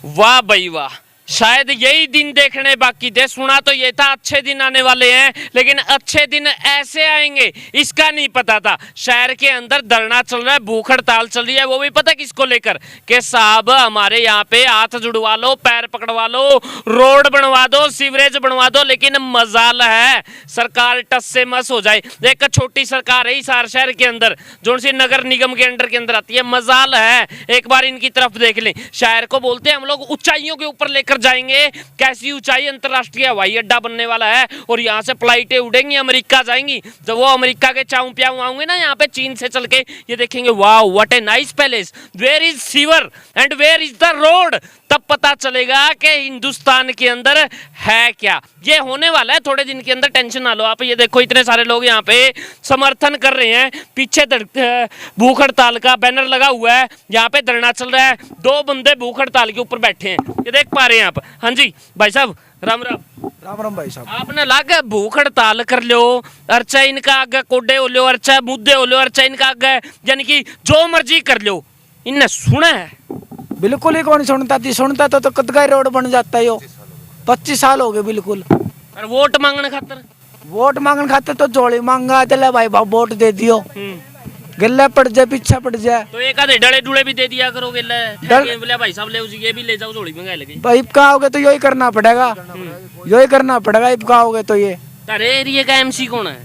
वाह भाई वाह, शायद यही दिन देखने बाकी थे। सुना तो ये था अच्छे दिन आने वाले हैं, लेकिन अच्छे दिन ऐसे आएंगे इसका नहीं पता था। शहर के अंदर धरना चल रहा है, भूख हड़ताल चल रही है, वो भी पता किसको लेकर कि साहब हमारे यहाँ पे हाथ जुड़वा लो, पैर पकड़वा लो, रोड बनवा दो, सीवरेज बनवा दो। लेकिन मजाल है सरकार टस से मस हो जाए। एक छोटी सरकार है हिसार शहर के अंदर, जो सी नगर निगम के अंडर के अंदर आती है। मजाल है, एक बार इनकी तरफ देख लें। शहर को बोलते हैं हम लोग ऊंचाइयों के ऊपर लेकर जाएंगे। कैसी ऊंचाई, अंतरराष्ट्रीय हवाई अड्डा बनने वाला है और यहाँ से फ्लाइटें उड़ेंगी, अमेरिका जाएंगी। जब वो अमेरिका के चाऊ प्याऊ आऊंगे ना यहाँ पे चीन से चल के, ये देखेंगे वाह what a nice palace, where is sewer and where is the road. तब पता चलेगा कि हिंदुस्तान के अंदर है क्या। ये होने वाला है थोड़े दिन के अंदर, टेंशन ना लो आप। ये देखो इतने सारे लोग यहाँ पे समर्थन कर रहे हैं। पीछे भूख हड़ताल का बैनर लगा हुआ है, यहाँ पे धरना चल रहा है। दो बंदे भूख हड़ताल के ऊपर बैठे हैं, ये देख पा रहे हैं आप। हाँ जी भाई साहब, राम राम। राम राम भाई साहब। आपने लाग भूख हड़ताल कर लो, अर्चा इनका आगे कोडे हो लो, अर्चा मुद्दे हो लो, अर्चा इनका आगे, यानी कि जो मर्जी कर लो। इनने सुना है? बिल्कुल ही कौन सुनता थी, सुनता तो कतगाई रोड बन जाता है। 25 साल हो गए बिल्कुल। और वोट मांगने खातर, वोट मांगने खाते तो जोड़ी मांगा चले भाई वोट दे दियो, गिल्ला पड़ जाए पीछा पड़ जाए तो एक आधे डले डुले भी दे दिया करोगे। बोले भाई साहब ले ये भी ले जाओ, जोड़ी महंगाई लगी। भाई कहोगे तो यही करना पड़ेगा, यही करना पड़ेगा। इब कहोगे तो ये तारे एरिया का एमसी कौन है?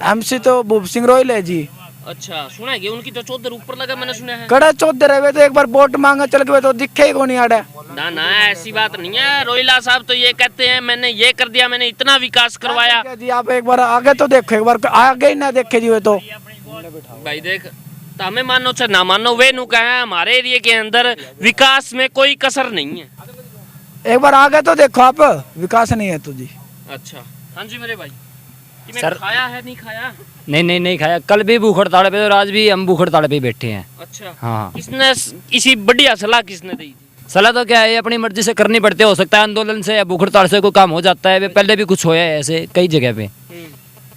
एमसी तो भूप सिंह रोयल है जी। अच्छा, सुना है कि उनकी तो चौधर ऊपर लगा, मैंने सुना है। कड़ा चौधर है तो एक बार वोट मांगा चल गए तो दिखे ही कौन आड़ा। ना ना ऐसी बात नहीं है। रोहिला साहब तो ये कहते हैं मैंने ये कर दिया, मैंने इतना विकास करवाया। जी आप एक बार आगे तो देखो, एक बार आगे ही ना देखे जी तो भाई देख, तो हमें मानो चाहे ना मानो, वे नु कहे हमारे एरिया के अंदर विकास में कोई कसर नहीं है। एक बार आगे तो देखो आप, विकास नहीं है तो जी। अच्छा हाँ जी मेरे भाई, कि सर खाया है नहीं खाया? नहीं खाया। कल भी भूख हड़ताल पे और आज भी हम भूख हड़ताल पे बैठे हैं। अच्छा हाँ। किसने इसी बढ़िया सलाह किसने दी थी? सलाह तो क्या है, अपनी मर्जी से करनी पड़ती है। हो सकता है आंदोलन से या भूख हड़ताल से कोई काम हो जाता है। पहले भी कुछ होया है ऐसे कई जगह पे।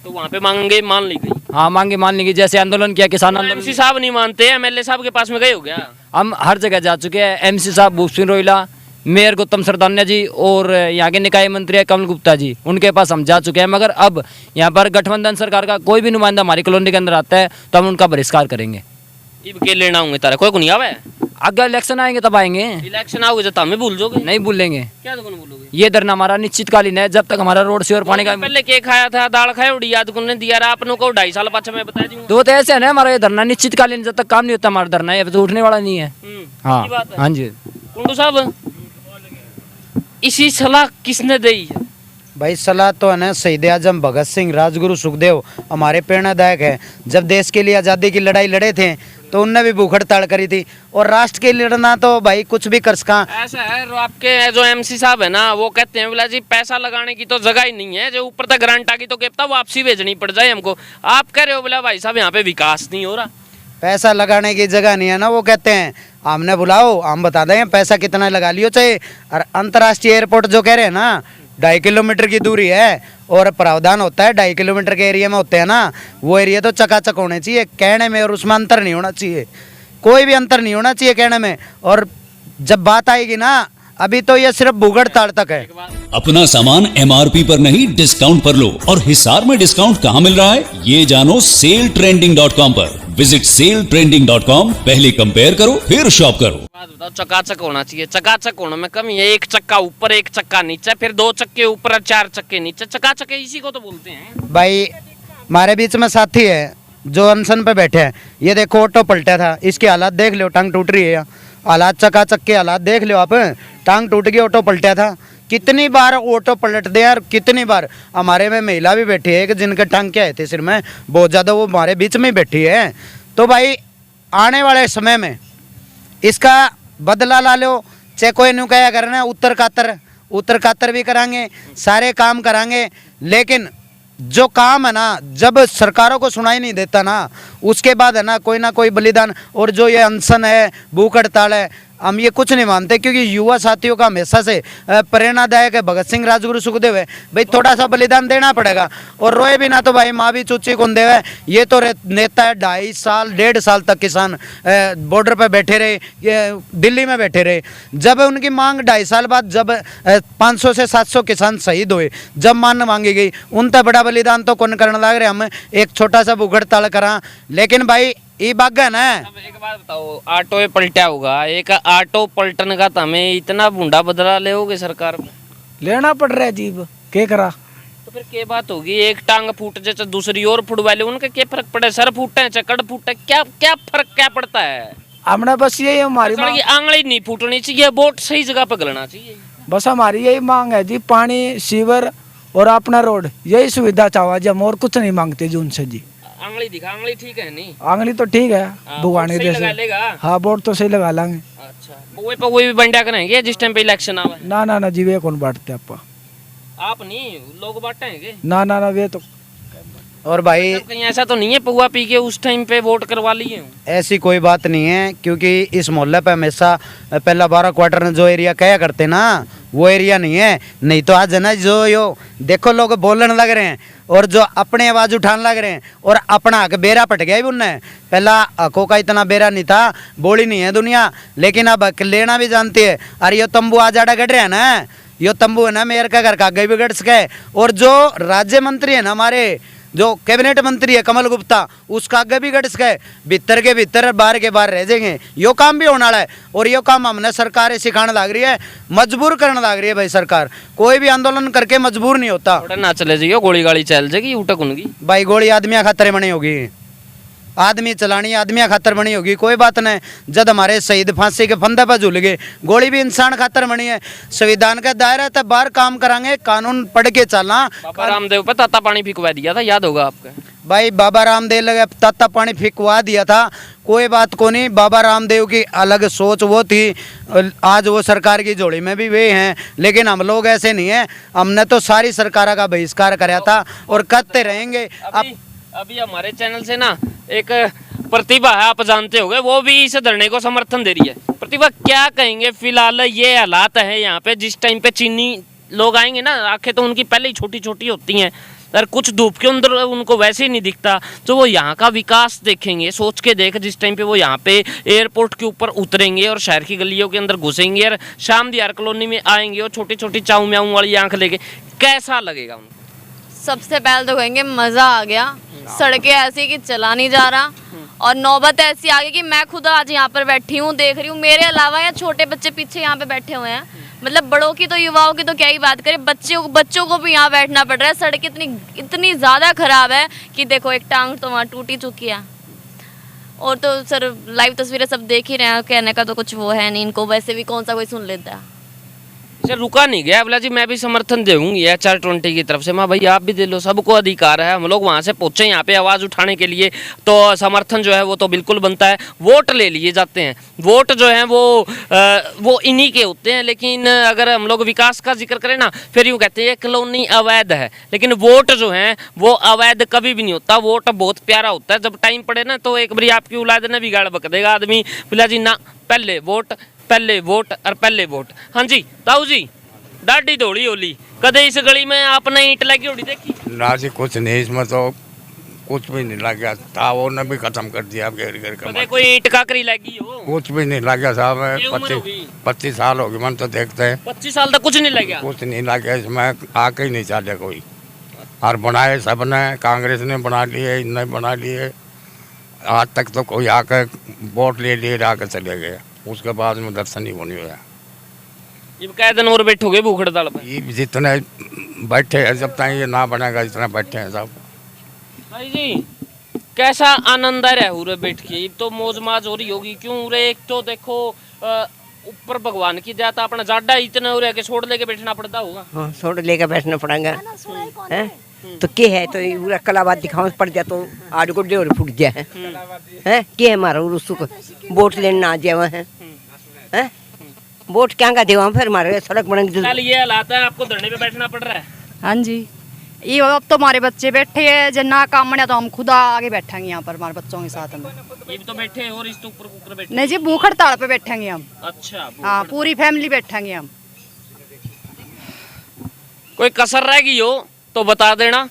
तो वहाँ पे मांगे मान ली गई। हाँ मांगे मान ली गई। जैसे आंदोलन किया किसान आंदोलन। एमसी साहब नहीं मानते, एमएलए साहब के पास में गए हो गया? हम हर जगह जा चुके हैं। एमसी साहब भूप सिंह रोहिला, मेयर गौतम सरदान्या जी और यहाँ के निकाय मंत्री है कमल गुप्ता जी, उनके पास हम जा चुके हैं। मगर अब यहाँ पर गठबंधन सरकार का कोई भी नुमाइंदा हमारी कॉलोनी के अंदर आता है तो हम उनका बहिष्कार करेंगे। इब के लेना होंगे तारा, कोई को नहीं आवे? अगर इलेक्शन आएंगे तब आएंगे। इलेक्शन आओगे तो हमें भूल जाओगे? नहीं भूलेंगे। क्या तो बोलोगे? ये धरना हमारा निश्चितकालीन है जब तक हमारा रोड से और पानी का। पहले केक खाया था, दाल खाया, उड़ी याद कौन ने दिया? आपने को 2.5 साल पाछे मैं बता दूंगा। तो ऐसे है ना, हमारा ये धरना निश्चितकालीन, जब तक काम नहीं होता हमारा धरना ये तो उठने वाला नहीं है। हाँ हाँ जी। कुंडू साहब, इसी सलाह किसने दी? भाई सलाह तो है ना शहीद आजम भगत सिंह, राजगुरु सुखदेव हमारे प्रेरणादायक है। जब देश के लिए आज़ादी की लड़ाई लड़े थे तो उनने भी भूख हड़ताल करी थी। और राष्ट्र के लिए लड़ना तो भाई कुछ भी कर सका। ऐसा है, आपके जो एमसी साहब है ना, वो कहते हैं बोला जी पैसा लगाने की तो जगह ही नहीं है, जो ऊपर तक ग्रांट आ गई तो कहता वापसी भेजनी पड़ जाए हमको। आप कह रहे हो बोला भाई साहब यहाँ पे विकास नहीं हो रहा, पैसा लगाने की जगह नहीं है ना। वो कहते हैं हमने बुलाओ, हम बता दें पैसा कितना लगा लियो चाहे। और अंतर्राष्ट्रीय एयरपोर्ट जो कह रहे हैं ना 2.5 किलोमीटर की दूरी है और प्रावधान होता है 2.5 किलोमीटर के एरिया में होते हैं ना, वो एरिया तो चकाचक होने चाहिए कहने में, और उसमें अंतर नहीं होना चाहिए, कोई भी अंतर नहीं होना चाहिए कहने में। और जब बात आएगी ना, अभी तो ये सिर्फ भूख हड़ताल तक है। अपना सामान MRP पर नहीं डिस्काउंट पर लो। और हिसार में डिस्काउंट कहाँ मिल रहा है ये जानो SaleTrending.com पर। विजिट SaleTrending.com, पहले कंपेयर करो फिर शॉप करो। बात बताओ, चकाचक होना चाहिए। चकाचक होने में कमी है, एक चक्का ऊपर एक चक्का नीचे, फिर 2 चक्के ऊपर 4 चक्के नीचे। चकाचक इसी को तो बोलते हैं। भाई हमारे बीच में साथी है जो अनशन पे बैठे हैं। ये देखो ऑटो पलटा था, इसके हालात देख लो, टांग टूट रही है। हालात चकाचक के हालात देख लो आप, टांग टूट गई, ऑटो पलटा था। कितनी बार ऑटो पलट दे यार, कितनी बार। हमारे में महिला भी बैठी है कि जिनके टांग क्या है थे सिर में बहुत ज़्यादा, वो हमारे बीच में बैठी है। तो भाई आने वाले समय में इसका बदला ला लो, चाहे कोई नु क्या करना, उत्तर कातर भी करांगे, सारे काम करांगे। लेकिन जो काम है ना, जब सरकारों को सुनाई नहीं देता ना, उसके बाद है ना कोई बलिदान। और जो ये अनशन है, भूख हड़ताल है, हम ये कुछ नहीं मानते, क्योंकि युवा साथियों का हमेशा से प्रेरणादायक है भगत सिंह, राजगुरु, सुखदेव है। भाई थोड़ा सा बलिदान देना पड़ेगा, और रोए बिना तो भाई माँ भी चूची कौन देवे। ये तो नेता है 2.5 साल 1.5 साल तक किसान बॉर्डर पर बैठे रहे, ये दिल्ली में बैठे रहे। जब उनकी मांग 2.5 साल बाद जब 500 से 700 किसान शहीद हुए, जब मांग मांगी गई, उन तक बड़ा बलिदान तो कौन करने लग रहे। हम एक छोटा सा भूख हड़ताल करा, लेकिन भाई ये बात है ना। अब एक बात बताओ, ऑटो ये पलटा होगा, एक ऑटो पलटन का हमें इतना बूंदा बदला लेओगे सरकार में? लेना पड़ रहा है जीव, क्या करा। तो फिर क्या बात होगी, एक टांग फूट जाए दूसरी और फुट वाले, उनका क्या फर्क पड़े? सर फूटे चक्कड़ फूटे, क्या क्या फर्क क्या पड़ता है? हमने बस यही हमारी की आंगली नहीं फूटनी चाहिए, वोट सही जगह पे गलना चाहिए। बस हमारी यही मांग है जी, पानी, सीवर और अपना रोड, यही सुविधा चाहवा जी, हम और कुछ नहीं मांगते जी उनसे जी। आंगली दिखा, आंगली ठीक है नहीं? आंगली तो ठीक है भगवान वोट की सही दया लगा से। लेगा? हाँ वोट तो सही लगा लेंगे। अच्छा, पौवे पौवे भी बंडा करेंगे जिस टाइम पे इलेक्शन आवे? ना ना ना जी, वे कौन बांटते आपा? आप नहीं, लोग बांटेंगे। ना ना ना, वे तो और भाई कहीं ऐसा तो नहीं है पौवा पी के उस टाइम पे वोट करवा लिए? ऐसी कोई बात नहीं है, क्योंकि इस मोहल्ले पे हमेशा पहला 12 क्वार्टर में जो एरिया कहा करते ना, वो एरिया नहीं है। नहीं तो आज है ना, जो यो देखो लोग बोलने लग रहे हैं और जो अपने आवाज उठाने लग रहे हैं, और अपना हक बेरा पट गया ही उनने। पहला हकों का इतना बेरा नहीं था, बोली नहीं है दुनिया, लेकिन अब हक लेना भी जानती है। अरे यो तंबू आज आड़ा गढ़ रहा है ना, यो तंबू है ना मेयर का घर का आगे भी गढ़ सके। और जो राज्य मंत्री है ना हमारे, जो कैबिनेट मंत्री है कमल गुप्ता, उसका आगे भी गट्स गए, भीतर के भीतर बाहर के बाहर रह जाएंगे। यो काम भी होने वाला है, और यो काम हमने सरकार सिखाने लग रही है, मजबूर करने लग रही है। भाई सरकार कोई भी आंदोलन करके मजबूर नहीं होता। थोड़ा ना चले जाइयो, गोली गाली चल जाएगी, उठक उनकी। भाई गोली आदमिया खातर बनी होगी, आदमी चलानी आदमिया खातर बनी होगी, कोई बात नहीं। जब हमारे शहीद फांसी के फंदे पर झूल गए, गोली भी इंसान खातर बनी है। संविधान का दायरा तब बाहर काम करांगे, कानून पढ़ के चलना। बाबा रामदेव पे ताता पानी फिकवा दिया था, याद होगा आपका? भाई बाबा रामदेव लगे ताता पानी फिकवा दिया था, कोई बात को नहीं। बाबा रामदेव की अलग सोच वो थी, आज वो सरकार की जोड़ी में भी वे हैं, लेकिन हम लोग ऐसे नहीं हैं। हमने तो सारी सरकार का बहिष्कार कराया था और करते रहेंगे। अभी हमारे चैनल से ना एक प्रतिभा है, आप जानते होंगे, वो भी इस धरने को समर्थन दे रही है। प्रतिभा क्या कहेंगे? फिलहाल ये हालात है यहाँ पे, जिस टाइम पे चीनी लोग आएंगे ना, आंखें तो उनकी पहले ही छोटी छोटी होती हैं, और कुछ धूप के अंदर उनको वैसे ही नहीं दिखता। तो वो यहाँ का विकास देखेंगे, सोच के देख, जिस टाइम पे वो यहाँ पे एयरपोर्ट के ऊपर उतरेंगे और शहर की गलियों के अंदर घुसेंगे और शाम दियार कॉलोनी में आएंगे और छोटी छोटी चाऊ म्याऊ वाली आंख लेके, कैसा लगेगा उनको? सबसे पहले तो कहेंगे मज़ा आ गया। सड़कें ऐसी कि चला नहीं जा रहा, और नौबत ऐसी आ गई कि मैं खुद आज यहाँ पर बैठी हूँ, देख रही हूँ, मेरे अलावा या छोटे बच्चे पीछे यहाँ पे बैठे हुए हैं। मतलब बड़ों की तो, युवाओं की तो क्या ही बात करें, बच्चों को भी यहाँ बैठना पड़ रहा है। सड़क इतनी ज़्यादा ख़राब है कि देखो, एक टांग तो वहाँ टूटी चुकी है, और तो सर लाइव तस्वीरें सब देख ही रहे हैं, कहने का तो कुछ वो है नहीं, इनको वैसे भी कौन सा कोई सुन लेता है। सर रुका नहीं गया बोला जी, मैं भी समर्थन दूंगी HR20 की तरफ से। माँ भाई आप भी दे लो, सबको अधिकार है, हम लोग वहाँ से पहुँचे यहाँ पे आवाज़ उठाने के लिए, तो समर्थन जो है वो तो बिल्कुल बनता है। वोट ले लिए जाते हैं, वोट जो है वो इन्हीं के होते हैं। लेकिन अगर हम लोग विकास का जिक्र करें ना, फिर यूँ कहते हैं कॉलोनी अवैध है, लेकिन वोट जो है वो अवैध कभी भी नहीं होता। वोट बहुत प्यारा होता है, जब टाइम पड़े ना तो एक बारी आपकी औलाद ने बिगाड़ बक देगा आदमी, बोला जी ना पहले वोट और पहले वोट। हाँ जी ताऊ जी, डाडी दौड़ी होली, कदे इस गली में आपने ईंट लगी होड़ी देखी? ना जी कुछ नहीं, इसमें तो कुछ भी नहीं लग गया था, वो ने भी खत्म कर दिया। घर घर कदे कोई ईंट काकरी लगी हो? कुछ भी नहीं लग गया साहब, 25 साल हो गए मन तो देखते हैं। 25 साल तक कुछ नहीं लग गया? कुछ नहीं लग गया, इसमें आके ही नहीं चाहे कोई। और बनाए सब ने, कांग्रेस ने बना लिए, इनने बना लिए, आज तक तो कोई आकर वोट ले लिए आकर चले गए, उसके बाद में दर्शन ही नहीं हुआ। ये कै दिन और बैठोगे भूख हड़ताल पर? ये जितने बैठे हैं, जब तक ये ना बनेगा जितना बैठे हैं सब। भाई जी कैसा आनंद आ रहा है उरे बैठ के? तो मौज माज हो रही होगी, क्यों उरे? एक तो देखो ऊपर भगवान की दया था, अपना जाडा इतने उरे के छोड़ लेके बैठना पड़ता होगा। हाँ, छोड़ लेके बैठना पड़ेगा, हैं? तो क्या है, तो पूरा कलाबाद दिखाओ पड़ जाए तो आड़ गुड्डे और फूट जाए, हैं? क्या है हमारा उसको वोट लेना आ जाए हैं, हैं? वोट क्या का देवा फिर हमारे सड़क बनेंगे। ये हालात है, आपको धरने पे बैठना पड़ रहा है? हाँ जी, ये अब तो हमारे बच्चे बैठे हैं, जब ना काम बना तो हम खुद आगे बैठेंगे यहाँ पर हमारे बच्चों के साथ में। ये भी तो बैठे हैं और इस तो ऊपर बैठे। नहीं जी, भूख हड़ताल पे बैठेंगे हम। अच्छा, हाँ, पूरी फैमिली बैठेंगे हम। कोई कसर रह गई हो तो बता देना,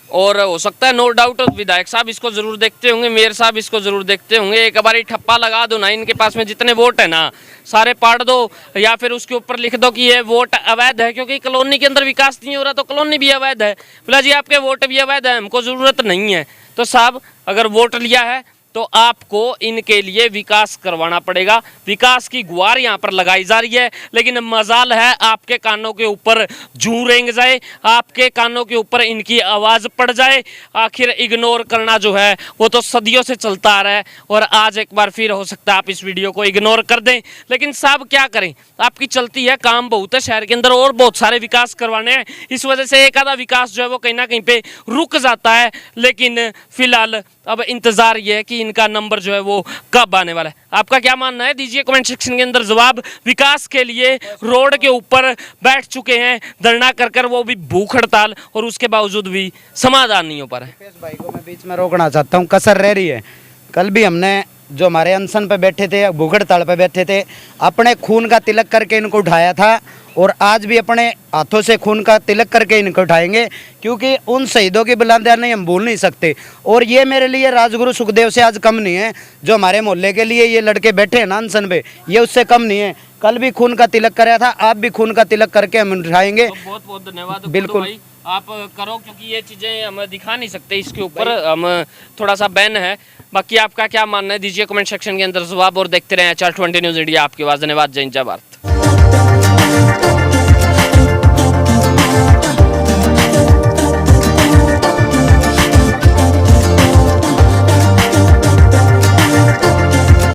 और हो सकता है नो डाउट विधायक साहब इसको जरूर देखते होंगे, मेयर साहब इसको जरूर देखते होंगे। एक बार ठप्पा लगा दो ना, इनके पास में जितने वोट है ना सारे पाड़ दो, या फिर उसके ऊपर लिख दो कि ये वोट अवैध है, क्योंकि कॉलोनी के अंदर विकास नहीं हो रहा तो कॉलोनी भी अवैध है। बोला जी आपके वोट भी अवैध है, हमको जरूरत नहीं है। तो साहब अगर वोट लिया है तो आपको इनके लिए विकास करवाना पड़ेगा। विकास की गुहार यहाँ पर लगाई जा रही है, लेकिन मजाल है आपके कानों के ऊपर जूं रेंग जाए, आपके कानों के ऊपर इनकी आवाज़ पड़ जाए। आखिर इग्नोर करना जो है वो तो सदियों से चलता आ रहा है, और आज एक बार फिर हो सकता है आप इस वीडियो को इग्नोर कर दें। लेकिन साहब क्या करें, आपकी चलती है, काम बहुत है शहर के अंदर और बहुत सारे विकास करवाने हैं, इस वजह से एक आधा विकास जो है वो कहीं ना कहीं पे रुक जाता है। लेकिन फिलहाल अब इंतजार ये है कि इनका नंबर जो है वो कब आने वाला है। आपका क्या मानना है, दीजिए कमेंट सेक्शन के अंदर जवाब। विकास के लिए रोड के ऊपर बैठ चुके हैं धरना कर वो भी भूख हड़ताल, और उसके बावजूद भी समाधान नहीं हो पा रहा है। भाई को मैं बीच में रोकना चाहता हूँ, कसर रह रही है। कल भी हमने जो हमारे अनशन पे बैठे थे, भूख हड़ताल पे बैठे थे, अपने खून का तिलक करके इनको उठाया था, और आज भी अपने हाथों से खून का तिलक करके इनको उठाएंगे, क्योंकि उन शहीदों की बलिदान नहीं हम भूल नहीं सकते। और ये मेरे लिए राजगुरु सुखदेव से आज कम नहीं है। जो हमारे मोहल्ले के लिए ये लड़के बैठे हैं ना अनशन पे, ये उससे कम नहीं है। कल भी खून का तिलक कराया था, आप भी खून का तिलक करके हम उठाएंगे। तो बहुत बहुत धन्यवाद। बिल्कुल भाई आप करो, क्योंकि ये चीज़ें हम दिखा नहीं सकते, इसके ऊपर हम थोड़ा सा बैन है। बाकी आपका क्या मानना है, दीजिए कमेंट सेक्शन के अंदर जवाब, और देखते रहे HR20 न्यूज़ इंडिया, आपकी आवाज़। धन्यवाद। जय हिंद, जय भारत।